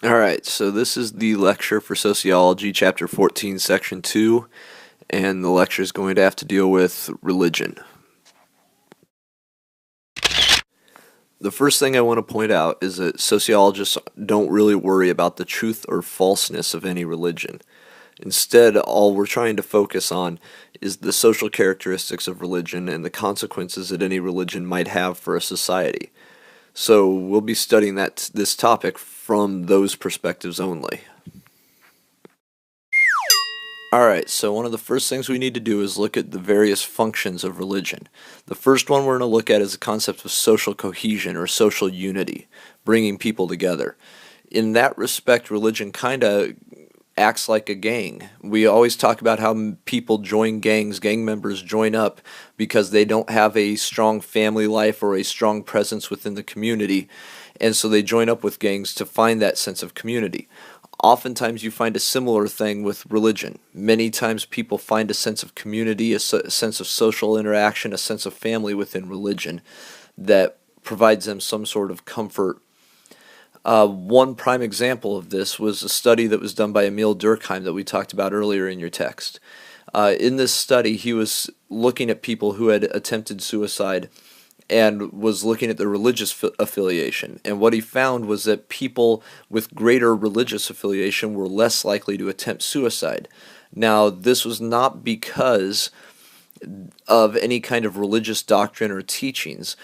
Alright, so this is the lecture for Sociology, Chapter 14, Section 2, and the lecture is going to have to deal with religion. The first thing I want to point out is that sociologists don't really worry about the truth or falseness of any religion. Instead, all we're trying to focus on is the social characteristics of religion and the consequences that any religion might have for a society. So we'll be studying this topic from those perspectives only. Alright, so one of the first things we need to do is look at the various functions of religion. The first one we're going to look at is the concept of social cohesion or social unity, bringing people together. In that respect, religion kind of acts like a gang. We always talk about how people join gangs, gang members join up because they don't have a strong family life or a strong presence within the community, and so they join up with gangs to find that sense of community. Oftentimes you find a similar thing with religion. Many times people find a sense of community, a sense of social interaction, a sense of family within religion that provides them some sort of comfort. One prime example of this was a study that was done by Emil Durkheim that we talked about earlier in your text. In this study, he was looking at people who had attempted suicide and was looking at their religious affiliation. And what he found was that people with greater religious affiliation were less likely to attempt suicide. Now, this was not because of any kind of religious doctrine or teachings.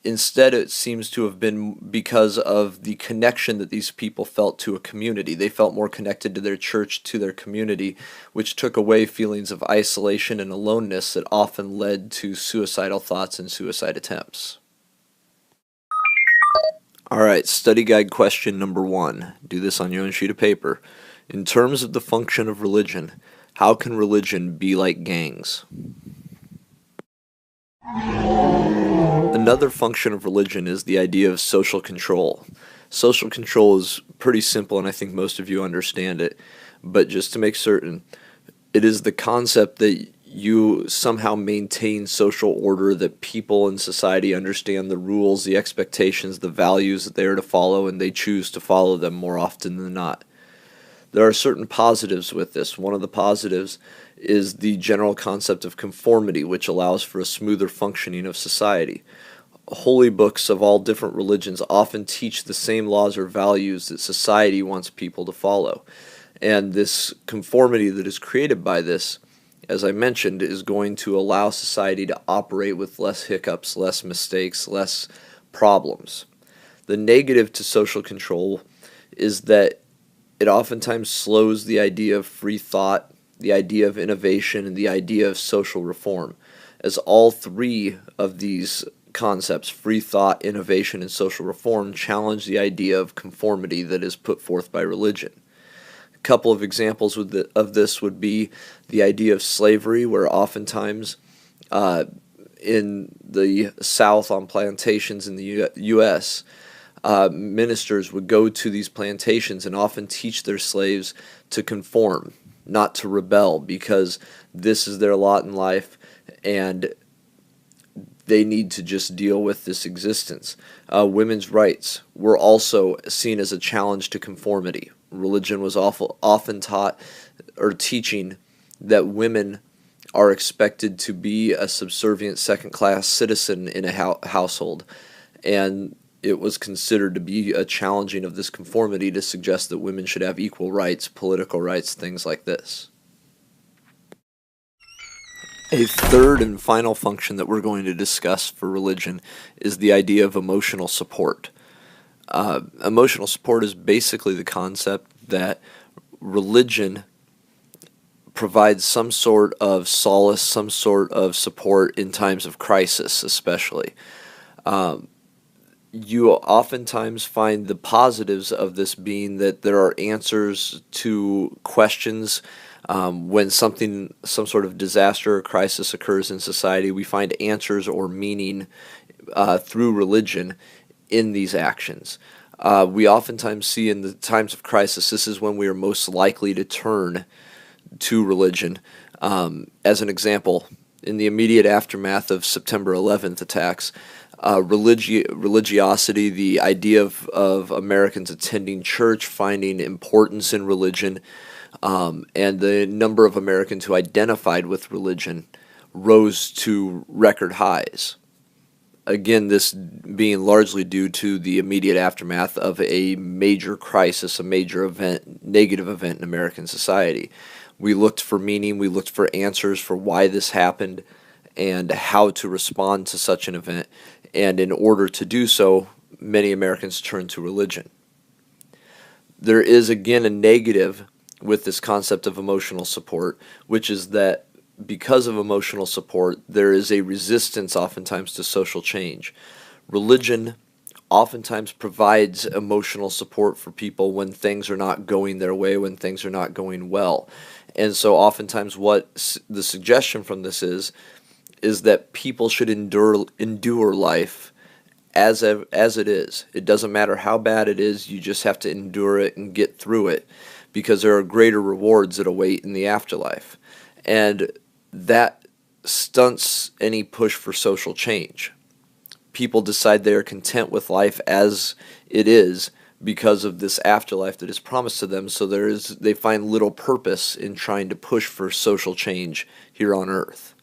Instead, it seems to have been because of the connection that these people felt to a community. They felt more connected to their church, to their community, which took away feelings of isolation and aloneness that often led to suicidal thoughts and suicide attempts. Alright, study guide question number 1. Do this on your own sheet of paper. In terms of the function of religion, how can religion be like gangs? Another function of religion is the idea of social control. Social control is pretty simple, and I think most of you understand it, but just to make certain, it is the concept that you somehow maintain social order, that people in society understand the rules, the expectations, the values that they are to follow, and they choose to follow them more often than not. There are certain positives with this. One of the positives is the general concept of conformity, which allows for a smoother functioning of society. Holy books of all different religions often teach the same laws or values that society wants people to follow. And this conformity that is created by this, as I mentioned, is going to allow society to operate with less hiccups, less mistakes, less problems. The negative to social control is that it oftentimes slows the idea of free thought, the idea of innovation, and the idea of social reform, as all three of these concepts, free thought, innovation, and social reform, challenge the idea of conformity that is put forth by religion. A couple of examples of this would be the idea of slavery, where oftentimes in the South on plantations in the U.S., ministers would go to these plantations and often teach their slaves to conform, not to rebel, because this is their lot in life and they need to just deal with this existence. Women's rights were also seen as a challenge to conformity. Religion was often taught or teaching that women are expected to be a subservient second-class citizen in a household, and it was considered to be a challenging of this conformity to suggest that women should have equal rights, political rights, things like this. A third and final function that we're going to discuss for religion is the idea of emotional support. Emotional support is basically the concept that religion provides some sort of solace, some sort of support in times of crisis, especially. You oftentimes find the positives of this being that there are answers to questions. When some sort of disaster or crisis occurs in society, we find answers or meaning through religion in these actions. We oftentimes see in the times of crisis, this is when we are most likely to turn to religion. As an example, in the immediate aftermath of September 11th attacks, religiosity, the idea of Americans attending church, finding importance in religion, and the number of Americans who identified with religion rose to record highs. Again, this being largely due to the immediate aftermath of a major crisis, a major event, negative event in American society. We looked for meaning, we looked for answers for why this happened and how to respond to such an event. And in order to do so, many Americans turned to religion. There is again a negative with this concept of emotional support, which is that because of emotional support, there is a resistance oftentimes to social change. Religion oftentimes provides emotional support for people when things are not going their way, when things are not going well. And so oftentimes what the suggestion from this is that people should endure life as it is. It doesn't matter how bad it is, you just have to endure it and get through it because there are greater rewards that await in the afterlife. And that stunts any push for social change. People decide they are content with life as it is because of this afterlife that is promised to them, so they find little purpose in trying to push for social change here on earth.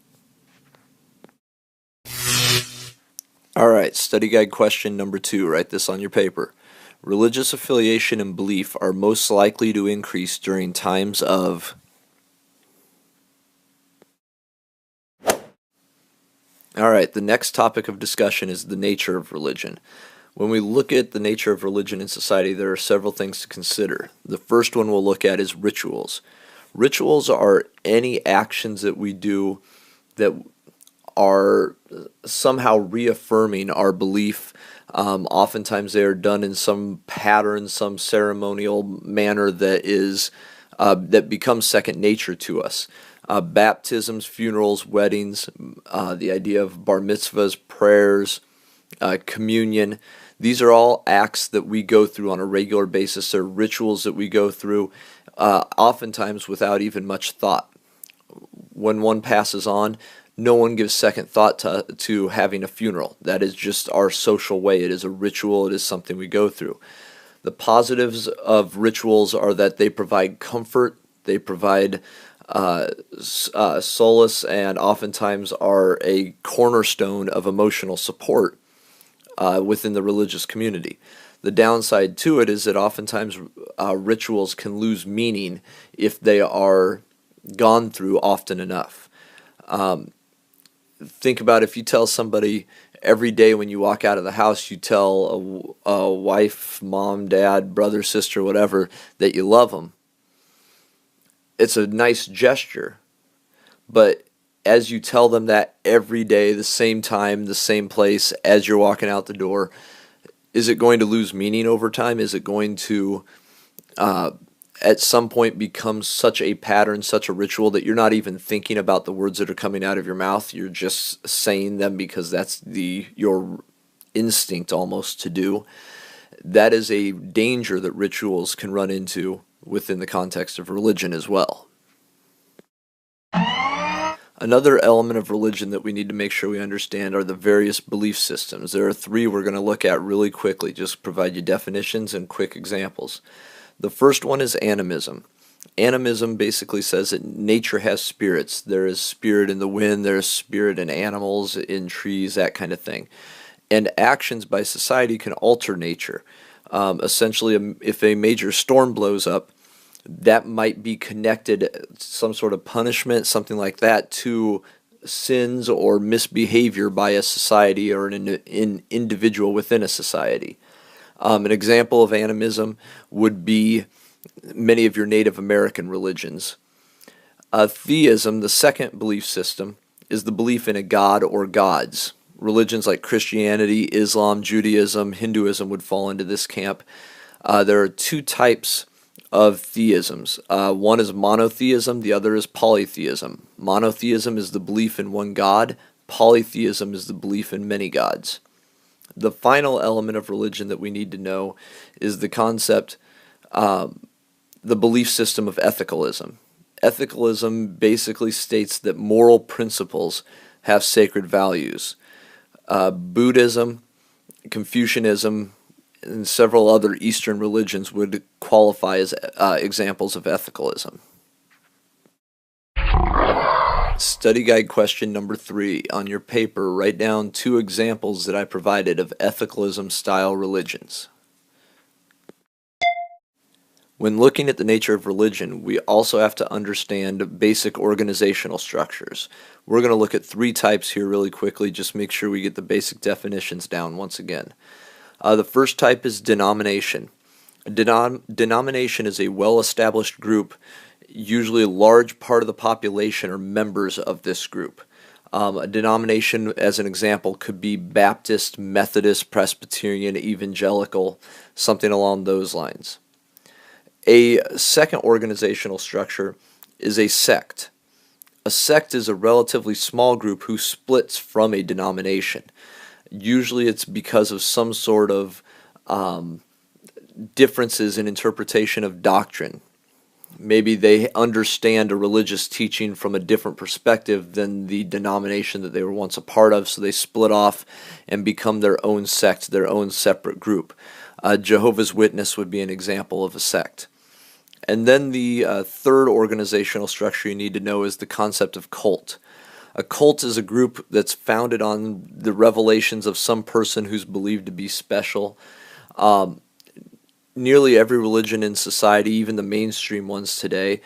Alright, study guide question number 2. Write this on your paper. Religious affiliation and belief are most likely to increase during times of... Alright, the next topic of discussion is the nature of religion. When we look at the nature of religion in society, there are several things to consider. The first one we'll look at is rituals. Rituals are any actions that we do that are somehow reaffirming our belief. Oftentimes they are done in some pattern, some ceremonial manner that becomes second nature to us. Baptisms, funerals, weddings, the idea of bar mitzvahs, prayers, communion. These are all acts that we go through on a regular basis. They're rituals that we go through, oftentimes without even much thought. When one passes on, no one gives second thought to having a funeral. That is just our social way. It is a ritual. It is something we go through. The positives of rituals are that they provide comfort, they provide solace, and oftentimes are a cornerstone of emotional support within the religious community. The downside to it is that oftentimes rituals can lose meaning if they are gone through often enough. Think about if you tell somebody every day when you walk out of the house, you tell a wife, mom, dad, brother, sister, whatever, that you love them. It's a nice gesture, but as you tell them that every day, the same time, the same place, as you're walking out the door, is it going to lose meaning over time? Is it going to, at some point, become such a pattern, such a ritual, that you're not even thinking about the words that are coming out of your mouth? You're just saying them because that's your instinct almost to do. That is a danger that rituals can run into within the context of religion as well. Another element of religion that we need to make sure we understand are the various belief systems. There are 3 we're going to look at really quickly, just provide you definitions and quick examples. The first one is animism. Animism basically says that nature has spirits. There is spirit in the wind, there is spirit in animals, in trees, that kind of thing. And actions by society can alter nature. Essentially, if a major storm blows up, that might be connected, some sort of punishment, something like that, to sins or misbehavior by a society or an individual within a society. An example of animism would be many of your Native American religions. Theism, the second belief system, is the belief in a god or gods. Religions like Christianity, Islam, Judaism, Hinduism would fall into this camp. There are 2 types of theisms. One is monotheism, the other is polytheism. Monotheism is the belief in one god, polytheism is the belief in many gods. The final element of religion that we need to know is the concept, the belief system of ethicalism. Ethicalism basically states that moral principles have sacred values. Buddhism, Confucianism, and several other Eastern religions would qualify as examples of ethicalism. Study guide question number 3. On your paper, write down 2 examples that I provided of ethicalism style religions. When looking at the nature of religion, we also have to understand basic organizational structures. We're going to look at 3 types here really quickly, just make sure we get the basic definitions down once again. The first type is denomination. A denomination is a well-established group. Usually a large part of the population are members of this group. A denomination, as an example, could be Baptist, Methodist, Presbyterian, Evangelical, something along those lines. A second organizational structure is a sect. A sect is a relatively small group who splits from a denomination. Usually it's because of some sort of differences in interpretation of doctrine. Maybe they understand a religious teaching from a different perspective than the denomination that they were once a part of, so they split off and become their own sect, their own separate group. Jehovah's Witness would be an example of a sect. And then the third organizational structure you need to know is the concept of cult. A cult is a group that's founded on the revelations of some person who's believed to be special. Nearly every religion in society, even the mainstream ones today,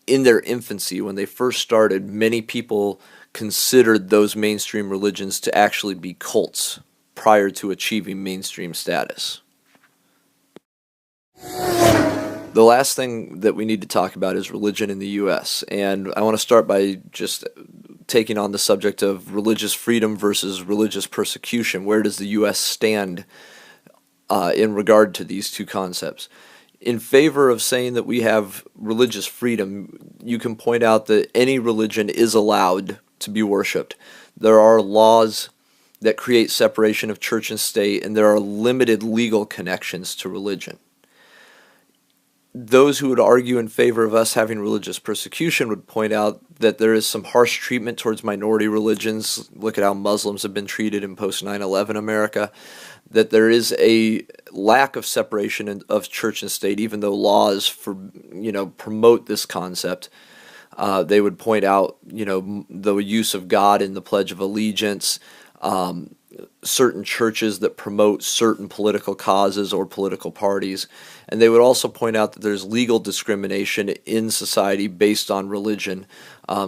in their infancy, when they first started, many people considered those mainstream religions to actually be cults prior to achieving mainstream status. The last thing that we need to talk about is religion in the U.S., and I want to start by just taking on the subject of religious freedom versus religious persecution. Where does the U.S. stand in regard to these 2 concepts? In favor of saying that we have religious freedom, you can point out that any religion is allowed to be worshipped. There are laws that create separation of church and state, and there are limited legal connections to religion. Those who would argue in favor of us having religious persecution would point out that there is some harsh treatment towards minority religions. Look at how Muslims have been treated in post 9/11 America. That there is a lack of separation of church and state, even though laws promote this concept. They would point out the use of God in the Pledge of Allegiance. Certain churches that promote certain political causes or political parties. And they would also point out that there's legal discrimination in society based on religion,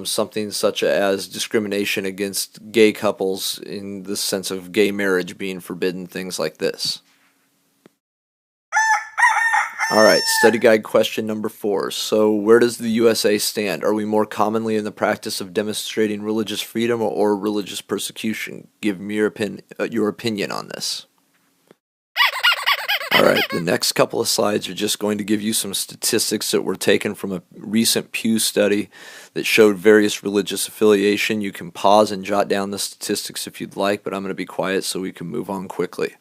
something such as discrimination against gay couples in the sense of gay marriage being forbidden, things like this. Alright, study guide question number 4. So where does the USA stand? Are we more commonly in the practice of demonstrating religious freedom or religious persecution? Give me your opinion on this. Alright, the next couple of slides are just going to give you some statistics that were taken from a recent Pew study that showed various religious affiliation. You can pause and jot down the statistics if you'd like, but I'm going to be quiet so we can move on quickly.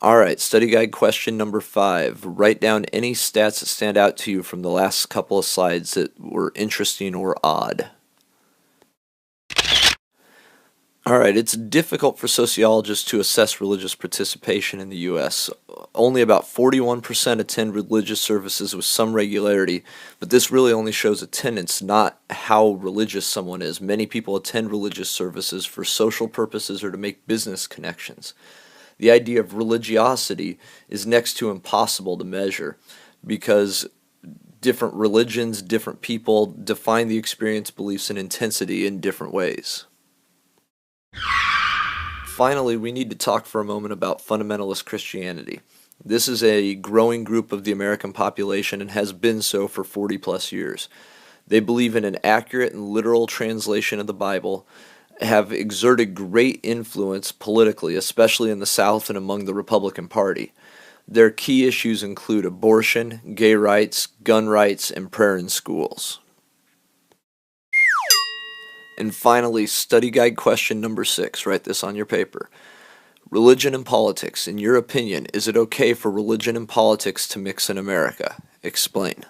Alright, study guide question number 5. Write down any stats that stand out to you from the last couple of slides that were interesting or odd. Alright, it's difficult for sociologists to assess religious participation in the U.S. Only about 41% attend religious services with some regularity, but this really only shows attendance, not how religious someone is. Many people attend religious services for social purposes or to make business connections. The idea of religiosity is next to impossible to measure because different religions, different people define the experience, beliefs, and intensity in different ways. Finally, we need to talk for a moment about fundamentalist Christianity. This is a growing group of the American population and has been so for 40 plus years. They believe in an accurate and literal translation of the Bible, have exerted great influence politically, especially in the South and among the Republican Party. Their key issues include abortion, gay rights, gun rights, and prayer in schools. And finally, study guide question number 6. Write this on your paper. Religion and politics. In your opinion, is it okay for religion and politics to mix in America? Explain.